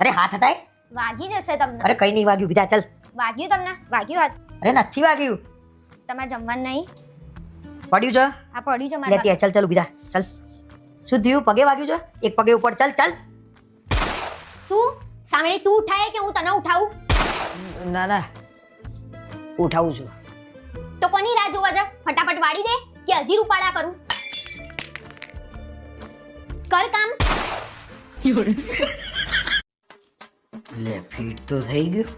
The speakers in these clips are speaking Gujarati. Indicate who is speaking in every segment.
Speaker 1: અરે હાથ હટાય.
Speaker 2: વાગી જશે તમને.
Speaker 1: અરે કઈ નહીં વાગ્યું બીજા ચાલ.
Speaker 2: વાગ્યું તમને? વાગ્યું હાથ?
Speaker 1: અરે નથી વાગ્યું.
Speaker 2: તમારે જમવાનું નહીં?
Speaker 1: પડ્યું છે
Speaker 2: આ પડ્યું છે
Speaker 1: લેતી
Speaker 2: મારા.
Speaker 1: ચાલ ચાલ બીજા ચાલ. શું થયું? પગે વાગ્યું છે? એક પગે ઉપર ચાલ ચાલ.
Speaker 2: શું સામેની તું ઉઠાય કે હું તને ઉઠાવું?
Speaker 1: ના ના ઉઠાવું છું.
Speaker 2: તો કોની રાહ જોવા છે? ફટાફટ વાળી દે કે હજી રૂપાળા કરું? કર કામ.
Speaker 1: લે ફીટ તો થઈ ગયું.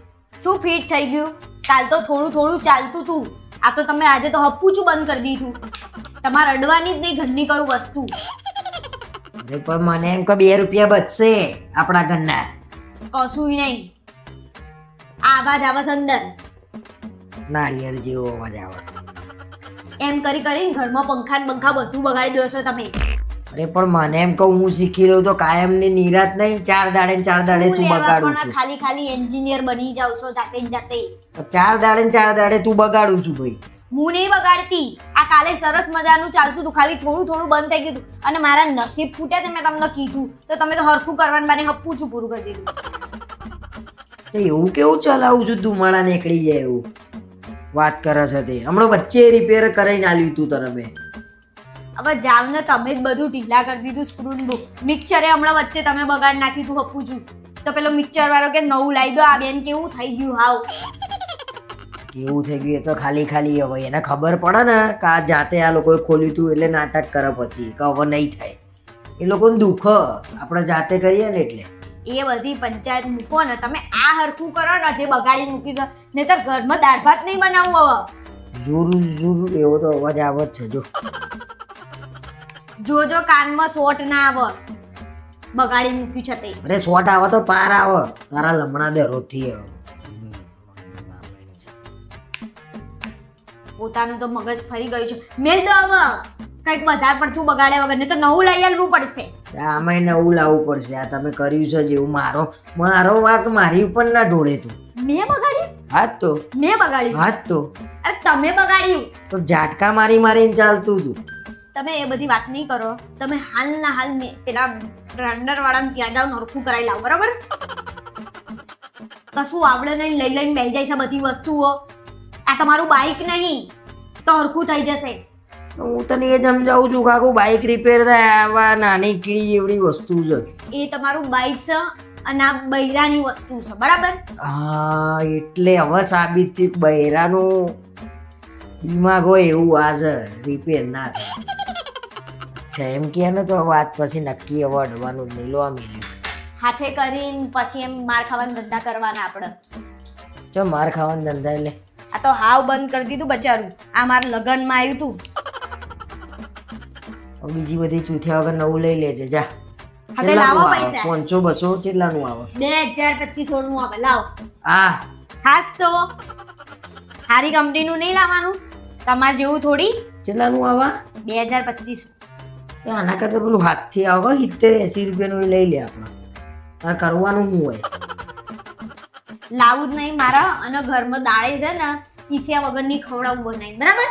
Speaker 2: શું ફિટ થઈ ગયું? કાલ તો થોડું થોડું ચાલતું તું. આ તો તમે આજે તો હપ્પુચું બંધ કરી દીધું. તમારે અડવાની જ નહીં ઘરની કોઈ વસ્તુ.
Speaker 1: અરે પણ મને એમ કે 2 રૂપિયા બચશે આપણા ઘરના.
Speaker 2: કશું નહીં. આ અવાજ આવે છે અંદર.
Speaker 1: નાળિયેર જેવો અવાજ આવે છે.
Speaker 2: એમ કરી કરીને ઘરમાં પંખા ને બંખા બધું બગાડી દો છો તમે.
Speaker 1: અરે પણ મને એમ કહું હું શીખી રહ્યો તો કાયમ ની નિરાત નહીં. 4 દાડે ને 4 દાડે તું બગાડું છું.
Speaker 2: ખાલી ખાલી એન્જિનિયર બની જાવ છો જાતે ને જાતે.
Speaker 1: 4 દાડે ને 4 દાડે તું બગાડું છું ભાઈ.
Speaker 2: હું નહીં બગાડતી. આ કાલે સરસ મજાનું ચાલતું હતું, ખાલી થોડું થોડું બંધ થઈ ગયું હતું. અને મારા નસીબ ફૂટ્યા તે મેં તમને કીધું તો તમે તો હરખું કરવાનું બાને હપ્પુચું પૂરું કરી દીધું.
Speaker 1: તો એવું કેવું ચલાવું છું તું માળા નીકળી જાય એવું વાત કરે છે તે. હમણાં વચ્ચે રિપેર કરાઈને આલ્યું તું તને મેં.
Speaker 2: હવે જાવ ને તમે જ બધું ઢીલા કરી દીધું સ્ક્રૂન બુક. મિક્સરે હમણાં વચ્ચે તમે બગાડ નાખ્યું તું હપ્પુચું. તો પેલો મિક્સર વાળો કે નવું લાવી દો. આ બેન કેવું થઈ ગયું હાવ.
Speaker 1: કેવું થઈ ગયું એ તો ખાલી ખાલી હવે એને ખબર પડે ને કે આ જાતે આ લોકોએ ખોલ્યું તું એટલે નાટક કરે પછી કે હવે નહીં થાય. એ લોકોને દુઃખ આપણે જાતે કરીએ ને એટલે.
Speaker 2: એ બધી પંચાયત મૂકો ને તમે. આ હરખું કરો ને જે બગાડી મૂકી દો. નહીં તો ઘરમાં દાળ ભાત નહીં બનાવવું હવે.
Speaker 1: ઝુર ઝુર એવો તો અવાજ આવે જ છે જો.
Speaker 2: જોજો કાનમાં શોટ ના આવે. બગાડી મૂક્યું છે તે.
Speaker 1: અરે શોટ આવે તો પાર આવે તારા લમણા દરોથી આવે.
Speaker 2: પોતાનું તો મગજ ફરી ગયું છે. મેલ દો હવે. કંઈક વધારે પડતું બગાડ્યા વગર. નહીં તો નવું લઈ આવવું પડશે.
Speaker 1: આમાં નવું લાવવું પડશે. આ તમે કર્યું છે જેવું મારો વાંક મારી ઉપર ના ઢોળે તું.
Speaker 2: મેં બગાડ્યું?
Speaker 1: હાથ તો
Speaker 2: મેં બગાડ્યું?
Speaker 1: હાથ તો
Speaker 2: અરે તમે બગાડ્યું.
Speaker 1: તો ઝાટકા મારીને ચાલતું તું.
Speaker 2: તમે એ બધી વાત નહીં કરો. તમે હાલના હાલ પેલા બ્રાન્ડર વાળાને ત્યાં જાવ નરખું કરાવી લાવો બરાબર. કશું આવડે નહીં લઈ લઈને બેસી જાય છે બધી વસ્તુઓ. આ તમારું બાઈક નહીં તો હરખું થઈ જશે.
Speaker 1: હું તને એ સમજાવું છું કાકુ બાઈક રિપેર થાય આવા નાની કીડી જેવડી વસ્તુ છે.
Speaker 2: એ તમારું બાઈક છે અને આ બૈરાની વસ્તુ છે બરાબર.
Speaker 1: હા એટલે હવે સાબિત થયું બૈરાનું દિમાગ હોય એવું આ છે રિપેર ના થાય એમ કે ને તો વાત પછી નક્કી હવે અડવાનું જ નહીં. લો આ મિલ્યું
Speaker 2: હાથે કરીને પછી એમ માર ખાવાના ધંધા કરવાના આપણે.
Speaker 1: જો માર ખાવાના ધંધા એટલે
Speaker 2: આ તો હાવ બંધ કરી દીધું બચારું. આ મારા લગ્નમાં આવ્યું તું.
Speaker 1: બીજી બધી ચૂથ્યા વગર નવું લઈ લેજે જા.
Speaker 2: હવે લાવો પૈસા.
Speaker 1: 500 200 કેટલાનું આવે?
Speaker 2: 2200 નું આવે લાવો.
Speaker 1: હા
Speaker 2: હાસ તો સારી કંપનીનું નહીં લાવવાનું. તમારે જેવું થોડી.
Speaker 1: કેટલાનું આવે?
Speaker 2: 2200.
Speaker 1: આના કરતા પેલું હાથથી આવે 70-80 રૂપિયાનું લઈ લે આપણે. તાર કરવાનું શું હોય?
Speaker 2: લાવું જ નહીં મારા. અને ઘરમાં દાળે છે ને પીસ્યા વગરની ખવડાવું બનાવી બરાબર.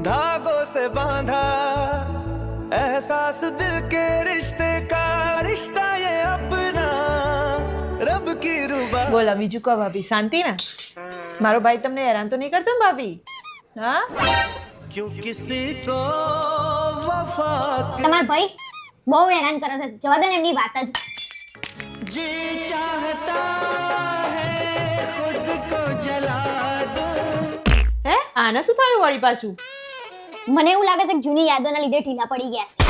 Speaker 3: धागों से बांधा एहसास दिल के रिश्ते का रिश्ता ये अपना रब की रुबा.
Speaker 4: બોલો બીજું કહો ભાભી શાંતિ ને? મારો ભાઈ તમને હેરાન તો નહીં કરતો ને ભાભી? હા
Speaker 3: क्यों किसी को वफा
Speaker 2: તમાર ભાઈ બહુ હેરાન કરે છે. જવા દે ને એમની વાત જ.
Speaker 3: जी चाहता है खुद को जला दूं.
Speaker 4: હે આને શું થયું વળી પાછું?
Speaker 2: મને એવું લાગે છે કે જૂની યાદોના લીધે ઢીલા પડી ગયા છે.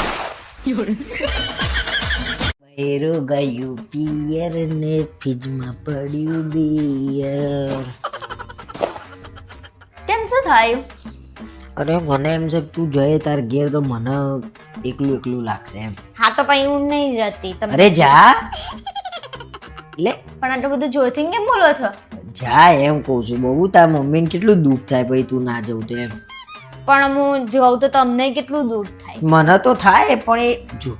Speaker 1: બૈરો ગયું પિયર ને ફ્રીજમાં પડ્યું બિયર.
Speaker 2: કેમ શું થયું?
Speaker 1: અરે મને એમ છે કે તું જઈએ તાર ઘેર તો મને એકલું એકલું લાગશે એમ.
Speaker 2: હા તો પછી હું નહીં જતી. તમે
Speaker 1: અરે જા લે
Speaker 2: પણ આટલું બધું જોરથી કેમ બોલો છો?
Speaker 1: જા એમ કહું છું. બહુ તાર મમ્મીને કેટલું દુઃખ થાય પછી તું ના જવું તો એમ.
Speaker 2: પણ હું જોઉં તો તમને કેટલું દુઃખ થાય.
Speaker 1: મને તો થાય પણ એ જો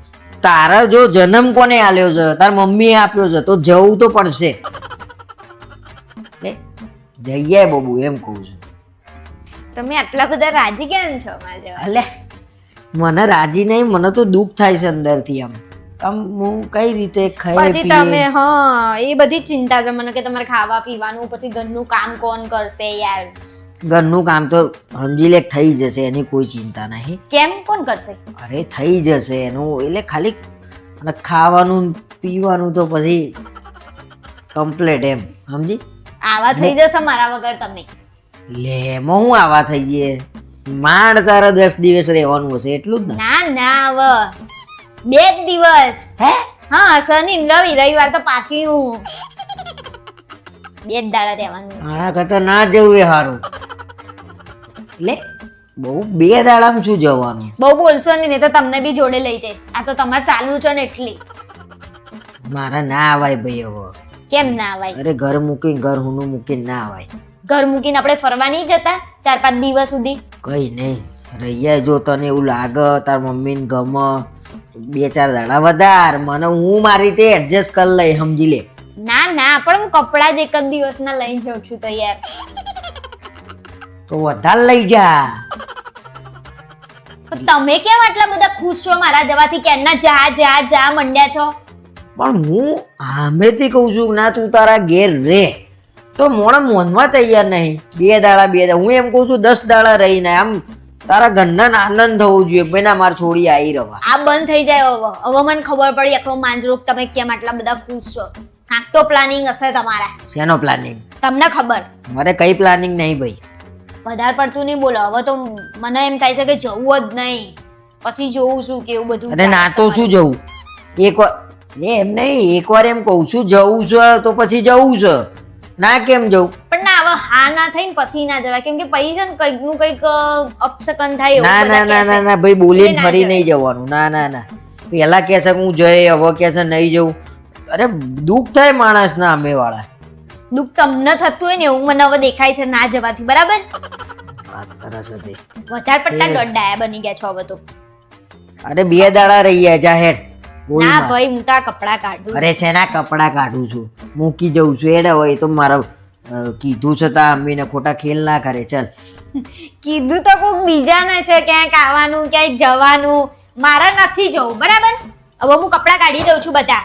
Speaker 1: તારા જો જન્મ કોને આલ્યો છે? તાર મમ્મીએ આપ્યો છે તો જવું તો પડશે. જઈએ બબુ એમ કહું છું.
Speaker 2: તમે આટલા બધા રાજી કેમ છો મારા જેવા?
Speaker 1: અલે મને રાજી નહીં, મને તો દુઃખ થાય છે અંદરથી. આમ હું કઈ રીતે ખાઈ
Speaker 2: પછી તમે હા એ બધી જ ચિંતા છે મને કે તમારે ખાવા પીવાનું, પછી ઘરનું કામ કોણ કરશે યાર?
Speaker 1: ઘરનું કામ તો સમજી લે થઈ જશે, એની કોઈ ચિંતા નહીં.
Speaker 2: કેમ કોણ કરશે?
Speaker 1: અરે થઈ જશે એનું, એટલે ખાલી અને ખાવાનું ને પીવાનું તો પછી કમ્પ્લેટ એમ સમજી.
Speaker 2: આવા થઈ જશે મારા વગર તમે?
Speaker 1: લે એમાં હું આવા થઈ જઈએ, માંડ તારા 10 દિવસ રહેવાનું હશે એટલું જ ને.
Speaker 2: ના ના હવે 2 જ દિવસ.
Speaker 1: હે
Speaker 2: હા શનિ રવિ રવિવાર તો પાછી હું 2 જ દાડા રહેવાનું.
Speaker 1: આના કરતા ના જવું એ સારું. એટલે બહુ 2 દાડામાં શું જવાનું?
Speaker 2: બહુ બોલશો નહીં તો તમને બી જોડે લઈ જઈશ. આ તો તમારે ચાલુ છે ને એટલી.
Speaker 1: મારા ના આવાય ભાઈ હવે.
Speaker 2: કેમ ના આવાય?
Speaker 1: અરે ઘર મૂકીને ઘર હુનું મૂકીને ના આવાય.
Speaker 2: ઘર મૂકીને આપણે ફરવા નહીં જતા 4-5 દિવસ સુધી?
Speaker 1: કઈ નહીં રહીએ, જો તને એવું લાગે તાર મમ્મીને ગમે 2-4 દાડા વધાર, મને હું મારી રીતે એડજસ્ટ કરી લઈ સમજી લે.
Speaker 2: ના ના પણ હું કપડાં જ 1 જ દિવસના લઈને જાઉં છું તો યાર.
Speaker 1: તો વધારે લઈ જા.
Speaker 2: પણ તમે કેમ આટલા બધા ખુશ છો મારા જવાથી? કેના જા જા જા મંડ્યા છો?
Speaker 1: પણ હું સામેથી કહું છું કે ના તું તારા ઘેર રે, તો મોણા મોનવા તૈયાર નહીં. 2 દાડા હું એમ કહું છું 10 દાડા રહીને આમ તારા ઘરના આનંદ થવો જોઈએ. ભાઈ ના મારે છોડી આવી રવા.
Speaker 2: આ બંધ થઈ જાય હવે. હવે મને ખબર પડી આખો માંજરોગ તમે કેમ આટલા બધા ખુશ છો. કાંક તો પ્લાનિંગ હશે તમારા.
Speaker 1: શેનો પ્લાનિંગ?
Speaker 2: તમને ખબર.
Speaker 1: મારે કઈ પ્લાનિંગ નહીં ભાઈ.
Speaker 2: વધારે પડતું નહીં બોલો. હવે તો મને એમ થાય છે કે જવું જ નહીં, પછી જોઉં છું કેવું બધું.
Speaker 1: અરે ના તો શું જવું, એકવાર એમ નહીં, એકવાર એમ કહું છું જવું છે તો પછી જવું છે, ના કેમ જવું?
Speaker 2: પણ ના હવે હા ના થઈને પછી ના જવાય, કેમ કે પછી છે ને કંઈક નું કંઈક અપશકન થાય એવું
Speaker 1: ના
Speaker 2: બધા
Speaker 1: ના ના
Speaker 2: કહેશે.
Speaker 1: ના ના ભાઈ બોલીને
Speaker 2: એટલે ના
Speaker 1: ફરી
Speaker 2: જવાય.
Speaker 1: નહીં જવાનું. ના ના ના પેલા કહેશે કે હું જઈ, હવે કહેશે નહીં જવું. અરે દુઃખ થાય માણસ ના અમે વાળા.
Speaker 2: દુઃખ તમને થતું હોય ને એવું મને હવે દેખાય છે ના જવાથી. બરાબર?
Speaker 1: વાત કરસ હતી.
Speaker 2: વધારે પડતા દોડાયા બની ગયા છો હવે તો.
Speaker 1: અરે 2 દાડા રહી જાહેર.
Speaker 2: ના ભાઈ હું તો આ કપડા કાઢું.
Speaker 1: અરે છે ના કપડા કાઢું છું, મૂકી જઉં છું. એડા હોય તો મારા કીધું છે તા અમ્મીને ખોટા ખેલ ના કરે. ચાલ
Speaker 2: કીધું તો કોઈક બીજાને છે ક્યાંક આવવાનું ક્યાંય જવાનું, મારે નથી જવું. બરાબર? હવે હું કપડા કાઢી દઉં છું બધા.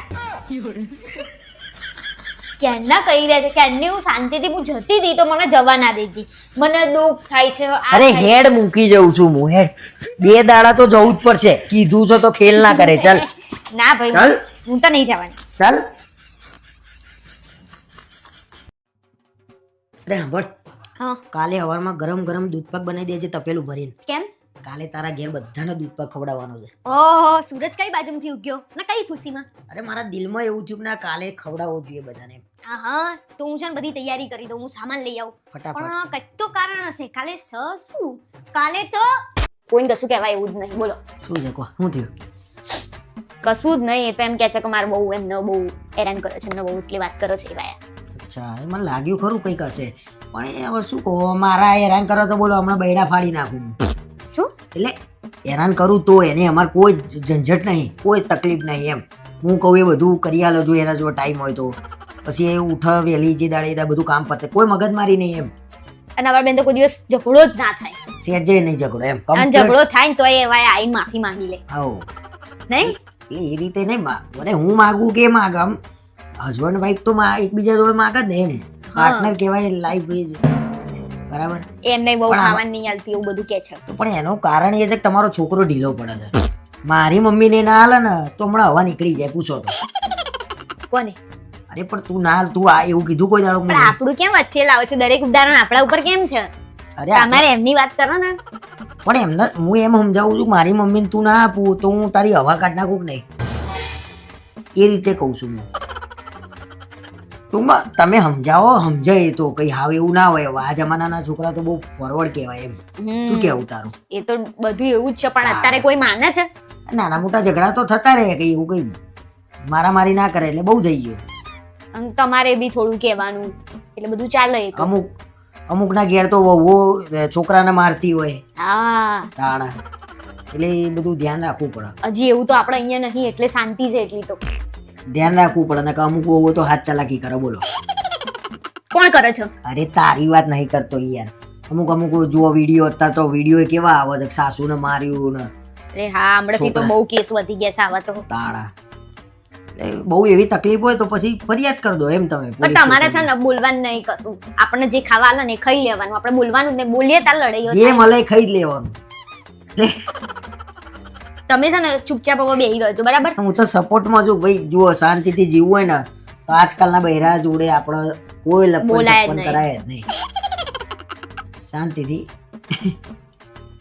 Speaker 2: ક્યારના કહી રહ્યા છે, ક્યારની હું શાંતિથી હું જતી હતી તો મને જવા ના દેતી. મને દુઃખ થાય છે. આ
Speaker 1: અરે
Speaker 2: થાય છે.
Speaker 1: હેડ મૂકી જઉં છું હું. હેડ 2 દાડા તો જવું જ પડશે. કીધું છે તો ખેલ ના કરે. ચાલ
Speaker 2: ના ભાઈ
Speaker 1: ચાલ.
Speaker 2: હું તો નહીં જવાની.
Speaker 1: ચાલ. અરે સાંભળ,
Speaker 2: હા
Speaker 1: કાલે સવારમાં ગરમ ગરમ દૂધપાક બનાવી દેજે તપેલું ભરીને.
Speaker 2: કેમ?
Speaker 1: કાલે તારા ઘેર બધાને દૂધપાક ખવડાવવાનો છે.
Speaker 2: ઓહો સૂરજ કઈ બાજુમાંથી ઉગ્યો ને કઈ ખુશીમાં?
Speaker 1: અરે મારા દિલમાં એવું થયું કે ના કાલે ખવડાવવો જોઈએ બધાને.
Speaker 2: હા તો હું છે ને બધી તૈયારી કરી દઉં, હું સામાન લઈ આવું.
Speaker 1: ફટાફટ.
Speaker 2: પણ કંઈક તો કારણ હશે. કાલે શું? કાલે તો કોઈને કશું કહેવાય એવું જ નહીં. બોલો
Speaker 1: શું છે કહો, શું થયું?
Speaker 2: કશું જ નહીં. એ તો એમ કહે છે કે મારે બહુ એમને બહુ હેરાન કરે છે, એમને બહુ એટલી વાત કરે છે એવા.
Speaker 1: અચ્છા એ મને લાગ્યું ખરું કંઈક હશે, પણ એ હવે શું કહો, મારા હેરાન કરો તો બોલો હમણાં બૈડા ફાડી નાખું હું.
Speaker 2: શું?
Speaker 1: એટલે હેરાન કરું તો એને અમારે કોઈ ઝંઝટ નહીં, કોઈ તકલીફ નહીં એમ. હું કહું એ બધું કરી આલો જો એના જો ટાઈમ હોય તો. પછી એ ઉઠ વહેલી જે દાડે એ બધું કામ પતે, કોઈ મગજમારી નહીં એમ.
Speaker 2: અને અમારા બેન તો કોઈ દિવસ ઝઘડો જ ના થાય.
Speaker 1: સહેજે નહીં ઝઘડો એમ.
Speaker 2: અને ઝઘડો થાય ને તો એ એવા આઈને માફી માંગી લે.
Speaker 1: આવો
Speaker 2: નહીં?
Speaker 1: એટલે એ રીતે નહીં મને હું માગું કે માગ આમ હસબન્ડ વાઈફ તો એકબીજા જોડે માગ જ ને એમ. પાર્ટનર કહેવાય લાઈફ બરાબર.
Speaker 2: એમને બહુ
Speaker 1: પણ
Speaker 2: ખાવાનું નહીં હાલતી એવું બધું કે છે.
Speaker 1: તો પણ એનું કારણ એ છે કે તમારો છોકરો ઢીલો પડે છે. મારી મમ્મીને ના હાલે ને તો હમણાં હવા નીકળી જાય. પૂછો તો.
Speaker 2: કોને?
Speaker 1: અરે પણ તું ના હાલ, તું આ એવું કીધું કોઈ દાડો
Speaker 2: પણ
Speaker 1: મને?
Speaker 2: આપણું કેમ વચ્ચે લાવો છો? દરેક ઉદાહરણ આપણા ઉપર કેમ છે?
Speaker 1: અરે આપણે-
Speaker 2: તમારે એમની વાત કરો ને.
Speaker 1: પણ એમને હું એમ સમજાવું છું કે મારી મમ્મીને તું ના આપું તો હું તારી હવા કાઢ નાખું કે નહીં, એ રીતે કહું છું હું. ટૂંકમાં તમે સમજાવો, સમજાય તો કઈ હાવ એવું ના હોય. હવે આ જમાનાના છોકરા તો બહુ ફોરવર્ડ કહેવાય એમ. શું કેવું તારું?
Speaker 2: એ તો બધું એવું જ છે પણ અત્યારે કોઈ માને છે?
Speaker 1: નાના મોટા ઝઘડા તો થતા રહે, કઈ એવું કઈ મારામારી ના કરે એટલે બહુ થઈ ગયું.
Speaker 2: અને તમારે બી થોડું કહેવાનું એટલે બધું ચાલે. એ તો
Speaker 1: અમુકના ઘેર તો વહુઓ છોકરાને મારતી હોય
Speaker 2: હા
Speaker 1: તાણા, એટલે એ બધું ધ્યાન રાખવું પડે.
Speaker 2: હજી એવું તો આપણે અહીંયા નહીં એટલે શાંતિ છે એટલી તો.
Speaker 1: ધ્યાન રાખવું પડે ને કે અમુક વહુઓ તો હાથ ચાલાકી કરે. બોલો
Speaker 2: કોણ કરે છે?
Speaker 1: અરે તારી વાત નહીં કરતો યાર. અમુક અમુક જો વિડીયો હતા તો વિડીયો કેવા આવે છે, સાસુને માર્યું ને
Speaker 2: અરે હા, હમણાંથી તો
Speaker 1: છોકરા.
Speaker 2: બહુ કેસ વધી ગયા છે આવા તો.
Speaker 1: તાળા. એટલે બહુ એવી તકલીફ હોય તો પછી ફરિયાદ કરી દો એમ તમે
Speaker 2: પણ તમારે છે ને બોલવાનું નહીં કશું. આપણને જે ખાવા આલે ને એ ખાઈ લેવાનું. આપણે બોલવાનું જ નહીં. બોલીએ તાર લડાઈઓ
Speaker 1: જે
Speaker 2: થાય.
Speaker 1: મળે એ ખાઈ જ લેવાનું.
Speaker 2: તમે છે ને ચૂપચાપ હવે બેહી રહેજો, બરાબર?
Speaker 1: હું તો સપોર્ટમાં છું ભાઈ. જુઓ શાંતિથી જીવવું હોય ને તો આજકાલના બહેરા જોડે આપણે કોઈ લપન
Speaker 2: બોલાય જ
Speaker 1: છપ્પન
Speaker 2: નહીં.
Speaker 1: કરાય જ નહીં. શાંતિથી.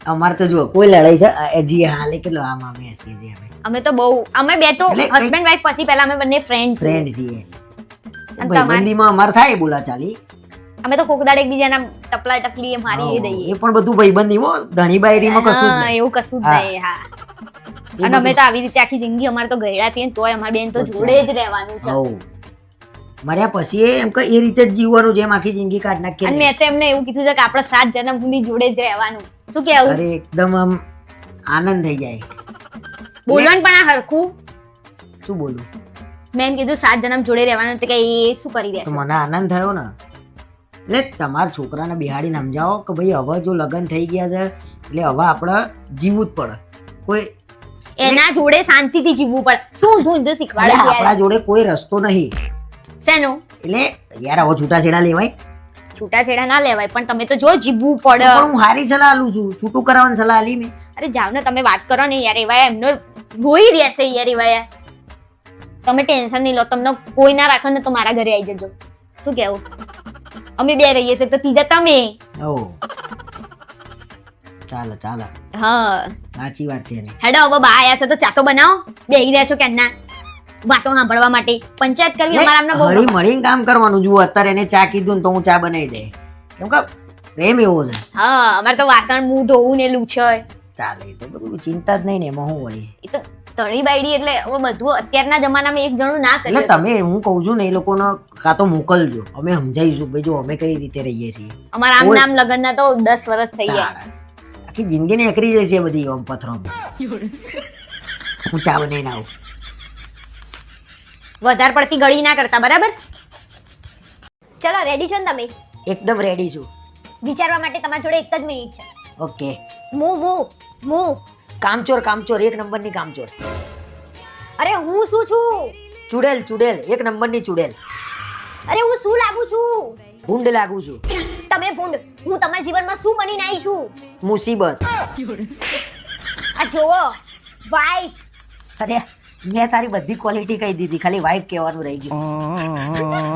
Speaker 1: અમારે તો જુઓ કોઈ લડાઈ છે જી હાલે કેટલો આમ બેસીએ છીએ
Speaker 2: અમે તો બહુ, અમે બે તો
Speaker 1: એટલે
Speaker 2: હસબન્ડ વાઈફ પછી પહેલા અમે બંને ફ્રેન્ડ છીએ.
Speaker 1: ફ્રેન્ડ છીએ.
Speaker 2: અને
Speaker 1: ભાઈબંધીમાં અમારે થાય બોલાચાલી.
Speaker 2: અમે તો કોકદાડ એકબીજાના ટપલા ટપલી એ મારી
Speaker 1: હા,
Speaker 2: દઈએ.
Speaker 1: એ પણ બધું ભાઈબંધીમાં ધણી બાયરીમાં કશું જ
Speaker 2: હા,
Speaker 1: નહીં.
Speaker 2: એવું કશું જ
Speaker 1: હા.
Speaker 2: નહીં. હા.
Speaker 1: એ
Speaker 2: અને અમે
Speaker 1: બધું-
Speaker 2: તો આવી રીતે આખી જિંદગી અમારે તો ગયડા છીએ ને તોય અમારી બેન તો
Speaker 1: તો
Speaker 2: જોડે જ રહેવાનું છે.
Speaker 1: હઉ. મર્યા પછી એમ કે એ રીતે જ જીવવાનું જેમ આખી જિંદગી કાઢ
Speaker 2: અને
Speaker 1: નાખીએ.
Speaker 2: મેં તો એમને એવું કીધું છે કે આપણે 7 જન્મ સુધી જોડે જ રહેવાનું. શું કેવું?
Speaker 1: અરે એકદમ આમ આનંદ થઈ જાય.
Speaker 2: બોલવાનું પણ આ હરખું.
Speaker 1: શું બોલું?
Speaker 2: મેં એમ કીધું 7 જન્મ જોડે રહેવાનું, તો કે એ શું કરી
Speaker 1: તો
Speaker 2: રહ્યા
Speaker 1: મને આનંદ થયો ને. એટલે તમારા છોકરાને બિહાડીને સમજાવો કે ભાઈ હવે જો લગ્ન થઈ ગયા છે એટલે હવે આપણે જીવવું જ પડે. કોઈ
Speaker 2: એના જોડે શાંતિથી જીવવું પડે. શું ધૂંધ
Speaker 1: એટલે
Speaker 2: શીખવાડે છે
Speaker 1: આપણા
Speaker 2: યાર?
Speaker 1: જોડે કોઈ રસ્તો નહીં.
Speaker 2: શેનો?
Speaker 1: એટલે યાર હવે છૂટાછેડા લેવાય.
Speaker 2: છૂટાછેડા ના લેવાય, પણ તમે તો જો જીવવું પડે.
Speaker 1: પણ હું હારી સલાહ આલું છું. છૂટું કરાવવાની સલાહ આલી મેં.
Speaker 2: અરે જાવ ને, તમે વાત કરો ને યાર. એવા એમનો રોઈ રહેશે યાર. એવા યાર તમે ટેન્શન નહીં લો. તમને કોઈ ના રાખો ને તો મારા ઘરે આવી જજો. શું કેવું? અમે બે રહીએ છીએ તો ત્રીજા તમે.
Speaker 1: ઓ ચાલો ચાલો,
Speaker 2: હા,
Speaker 1: સાચી વાત છે ને.
Speaker 2: હેડો હવે બા આયા છે તો ચાતો બનાવો. બેહી રહ્યા છો ક્યારના વાતો સાંભળવા માટે. પંચાયત કરવી અમારા આમને બહુ
Speaker 1: હળી મળીને કામ કરવાનું. જુઓ અત્યારે એને ચા કીધું ને તો હું ચા બનાવી દે. કેમ કે પ્રેમ એવો છે.
Speaker 2: હા, અમારે તો વાસણ મું ધોવું ને લૂછાય.
Speaker 1: ચાલે એ તો બધું ચિંતા જ નહીં ને એમાં હું વળી.
Speaker 2: એ તો તળી બાયડી એટલે હવે બધું અત્યારના જમાનામાં એક જણું ના
Speaker 1: એટલે
Speaker 2: કરે.
Speaker 1: તમે હું કહું છું ને એ લોકોને કાં તો મોકલજો. અમે સમજાઈશું ભાઈ જો અમે કઈ રીતે રહીએ છીએ.
Speaker 2: અમારા આમ
Speaker 1: કોઈ-
Speaker 2: નામ લગ્નના તો 10 વર્ષ થઈ ગયા.
Speaker 1: તાળા. આખી જિંદગી ને એકરી જાય છે બધી આમ પથરામાં. હું ચા બનાવીને આવું.
Speaker 2: વધારે પડતી ગળી ના કરતા, બરાબર? ચલો, રેડી છો ને તમે?
Speaker 1: એકદમ રેડી છું.
Speaker 2: વિચારવા માટે તમારી જોડે 1 જ મિનિટ છે.
Speaker 1: ઓકે.
Speaker 2: હું
Speaker 1: કામચોર કામચોર, એક નંબરની કામચોર.
Speaker 2: અરે હું શું છું?
Speaker 1: ચુડેલ ચુડેલ, એક નંબરની ચુડેલ.
Speaker 2: અરે હું શું લાગુ છું?
Speaker 1: ભૂંડ લાગુ છું.
Speaker 2: તમે ભૂંડ. હું તમારા જીવનમાં શું બનીને આવી છું?
Speaker 1: મુસીબત.
Speaker 2: આ જોવો, વાઈફ.
Speaker 1: અરે મેં તારી બધી ક્વોલિટી કહી દીધી, ખાલી વાઇફ કહેવાનું રહી ગયું.